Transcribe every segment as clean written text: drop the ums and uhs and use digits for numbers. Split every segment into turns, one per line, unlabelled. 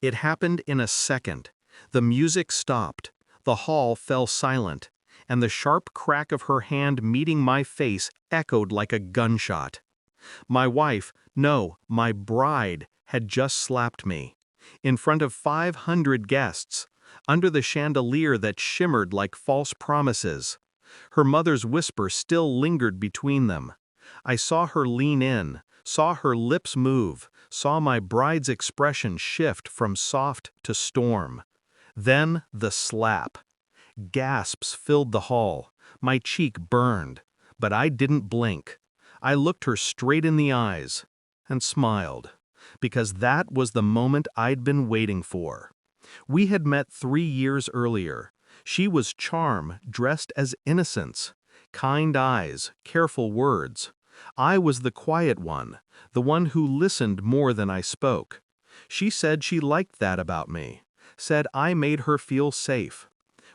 It happened in a second. The music stopped, the hall fell silent, and the sharp crack of her hand meeting my face echoed like a gunshot. My wife, no, my bride, had just slapped me. In front of 500 guests, under the chandelier that shimmered like false promises. Her mother's whisper still lingered between them. I saw her lean in, saw her lips move, saw my bride's expression shift from soft to storm. Then the slap. Gasps filled the hall. My cheek burned, but I didn't blink. I looked her straight in the eyes and smiled, because that was the moment I'd been waiting for. We had met 3 years earlier. She was charm dressed as innocence, kind eyes, careful words. I was the quiet one, the one who listened more than I spoke. She said she liked that about me, said I made her feel safe.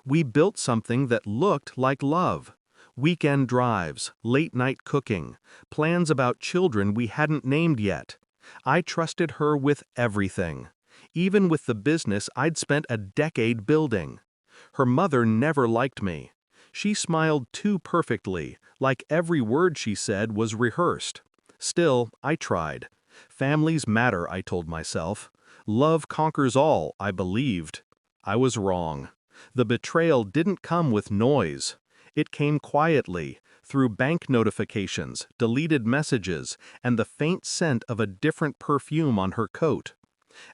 We built something that looked like love. Weekend drives, late-night cooking, plans about children we hadn't named yet. I trusted her with everything, even with the business I'd spent a decade building. Her mother never liked me. She smiled too perfectly, like every word she said was rehearsed. Still, I tried. Families matter, I told myself. Love conquers all, I believed. I was wrong. The betrayal didn't come with noise. It came quietly, through bank notifications, deleted messages, and the faint scent of a different perfume on her coat.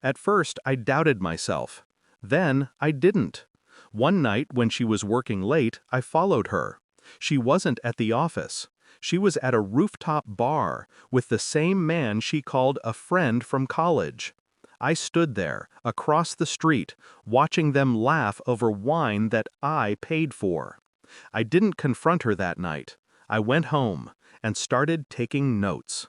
At first, I doubted myself. Then, I didn't. One night, when she was working late, I followed her. She wasn't at the office. She was at a rooftop bar with the same man she called a friend from college. I stood there, across the street, watching them laugh over wine that I paid for. I didn't confront her that night. I went home and started taking notes.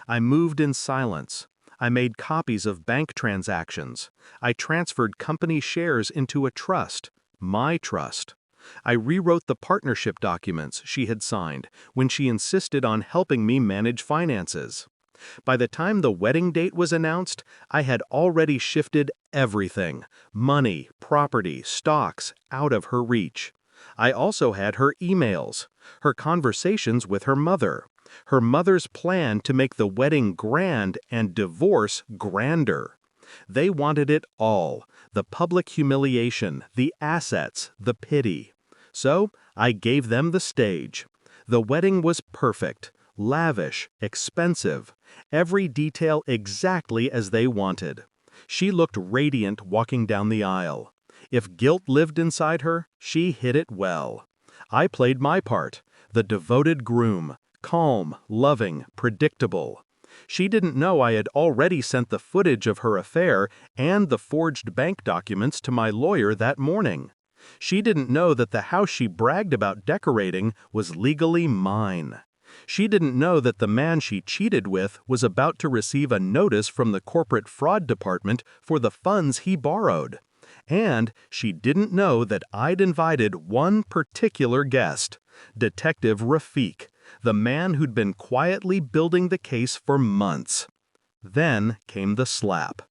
I moved in silence. I made copies of bank transactions. I transferred company shares into a trust, my trust. I rewrote the partnership documents she had signed when she insisted on helping me manage finances. By the time the wedding date was announced, I had already shifted everything, money, property, stocks, out of her reach. I also had her emails, her conversations with her mother's plan to make the wedding grand and divorce grander. They wanted it all, the public humiliation, the assets, the pity. So I gave them the stage. The wedding was perfect, lavish, expensive, every detail exactly as they wanted. She looked radiant walking down the aisle. If guilt lived inside her, she hid it well. I played my part, the devoted groom, calm, loving, predictable. She didn't know I had already sent the footage of her affair and the forged bank documents to my lawyer that morning. She didn't know that the house she bragged about decorating was legally mine. She didn't know that the man she cheated with was about to receive a notice from the corporate fraud department for the funds he borrowed. And she didn't know that I'd invited one particular guest, Detective Rafiq, the man who'd been quietly building the case for months. Then came the slap.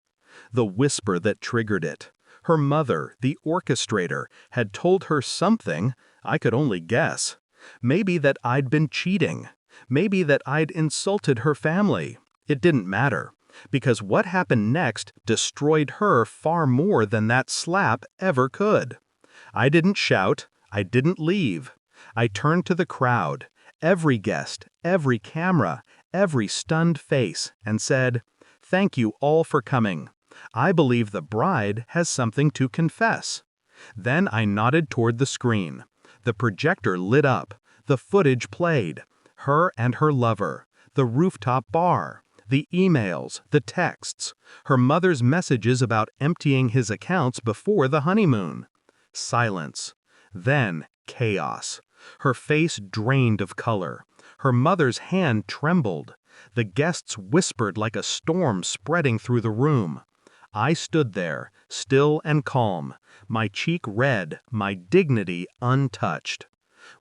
The whisper that triggered it. Her mother, the orchestrator, had told her something, I could only guess. Maybe that I'd been cheating. Maybe that I'd insulted her family. It didn't matter, because what happened next destroyed her far more than that slap ever could. I didn't shout. I didn't leave. I turned to the crowd, every guest, every camera, every stunned face, and said, "Thank you all for coming. I believe the bride has something to confess." Then I nodded toward the screen. The projector lit up. The footage played. Her and her lover. The rooftop bar. The emails. The texts. Her mother's messages about emptying his accounts before the honeymoon. Silence. Then chaos. Her face drained of color. Her mother's hand trembled. The guests whispered like a storm spreading through the room. I stood there, still and calm, my cheek red, my dignity untouched.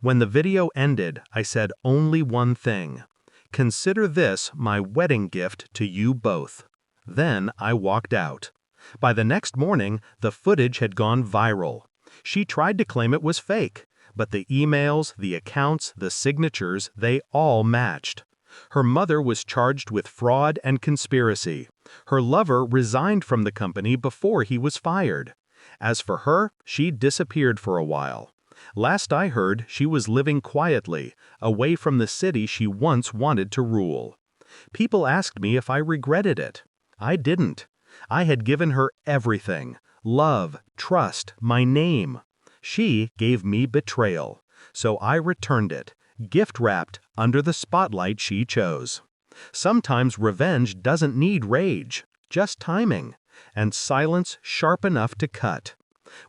When the video ended, I said only one thing. Consider this my wedding gift to you both. Then I walked out. By the next morning, the footage had gone viral. She tried to claim it was fake, but the emails, the accounts, the signatures, they all matched. Her mother was charged with fraud and conspiracy. Her lover resigned from the company before he was fired. As for her, she disappeared for a while. Last I heard, she was living quietly, away from the city she once wanted to rule. People asked me if I regretted it. I didn't. I had given her everything: love, trust, my name. She gave me betrayal, so I returned it, gift-wrapped, under the spotlight she chose. Sometimes revenge doesn't need rage, just timing, and silence sharp enough to cut.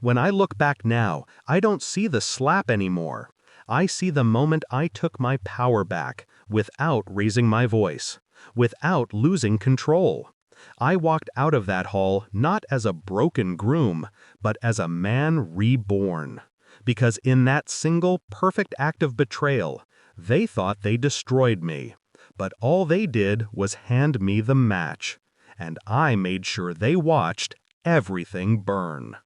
When I look back now, I don't see the slap anymore. I see the moment I took my power back, without raising my voice, without losing control. I walked out of that hall not as a broken groom, but as a man reborn. Because in that single perfect act of betrayal, they thought they destroyed me. But all they did was hand me the match. And I made sure they watched everything burn.